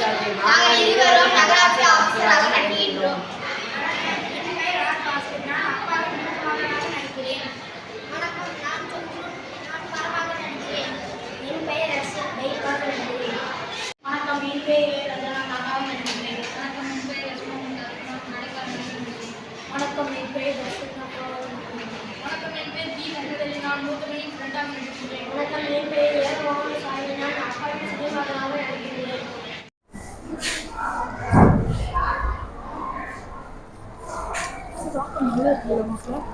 நாங்கள் இருவரும் நகராட்சி ஆஃபீஸராக நடிக்கின்றோம்.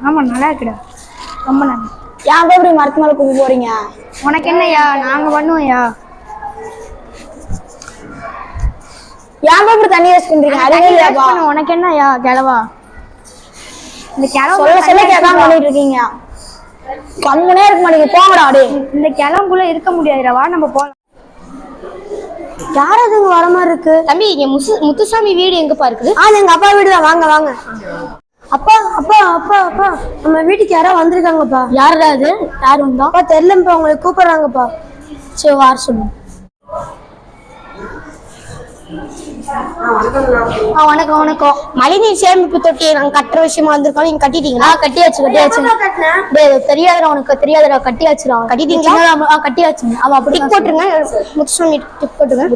ஆமா நல்லா இருக்குடா, ரொம்ப நல்லா. ஏன் இப்படி மரத்து மேல கூப்பிட்டு போறீங்க? உனக்கு என்னய்யா, நாங்க பண்ணுவோம்யா. ஏன் இப்படி தண்ணி வேஸ்ட் பண்றீங்க? உனக்கு என்னய்யா கிழவா? இந்த கிழவு சொல்ல சொல்ல கேட்காம பண்ணிட்டு இருக்கீங்க. கம்முனே இருக்க மாட்டீங்க, போங்கடா. அடே இந்த கிழங்குள்ள இருக்க முடியாதுடா, வா நம்ம போலாம். யாராவது இங்க வர மாதிரி இருக்கு? தம்பி, இங்க முத்துசாமி வீடு எங்கப்பா இருக்குது? எங்க அப்பா வீடு தான், வாங்க வாங்க. அப்பா அப்பா அப்பா அப்பா, நம்ம வீட்டுக்கு யாரோ வந்திருக்காங்கப்பா. யாரா அது? யார் வந்தா? அப்பா தெரியலப்பா, உங்களை கூப்பிடுறாங்கப்பா. சரி, வார சொல்லு. வணக்கம் வணக்கம். மழைநீர் சேமிப்பு தொட்டியை நாங்க கட்டுற விஷயமா வந்திருக்கோம். நீங்க கட்டிட்டீங்களா? கட்டியாச்சு தெரியாதுடா, உனக்கு தெரியாதுடா, கட்டியாச்சுடா. கட்டிட்டீங்களா? கட்டியாச்சு. அவன் அப்படி டிக் போட்டுருங்க, முத்துசாமி டிக் போட்டுருங்க.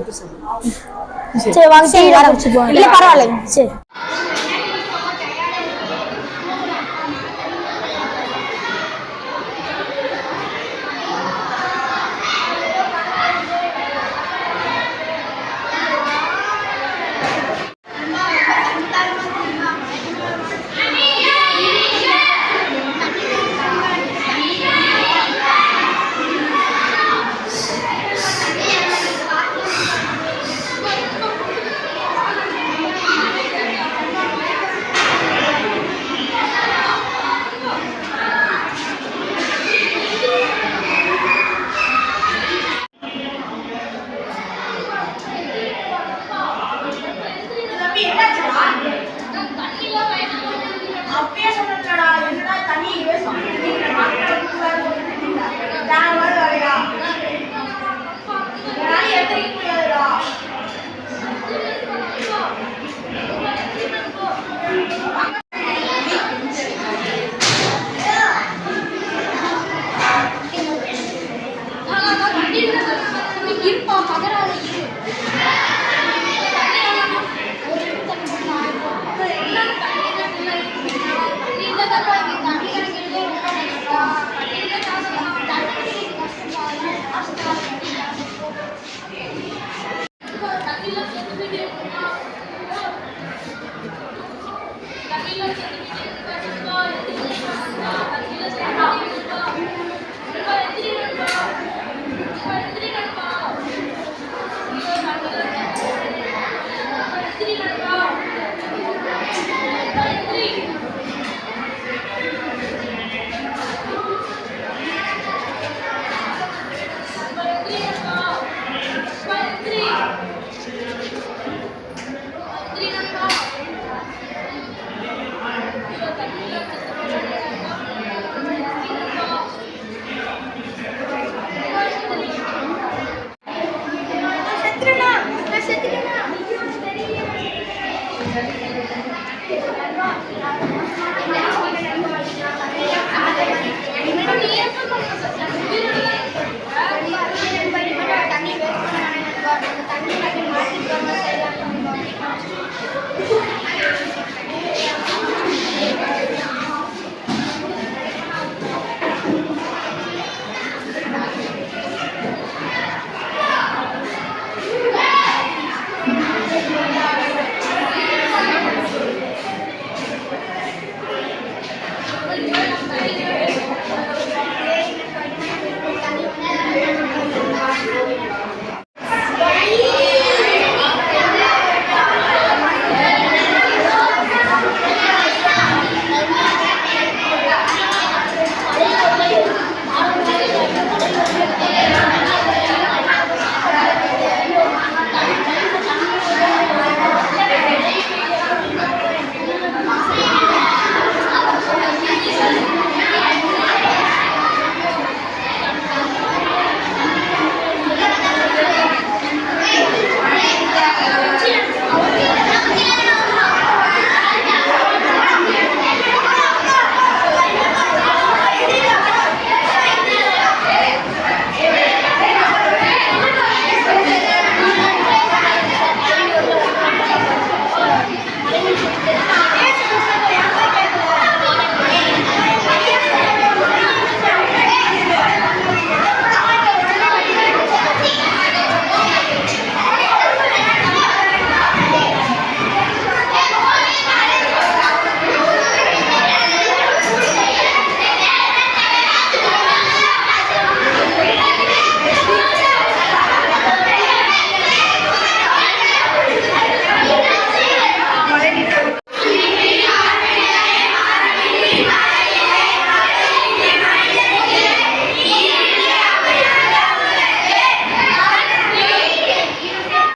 சரி வாங்க, சரி வர வச்சு போங்க. இல்ல பரவாயில்ல. சரி நீ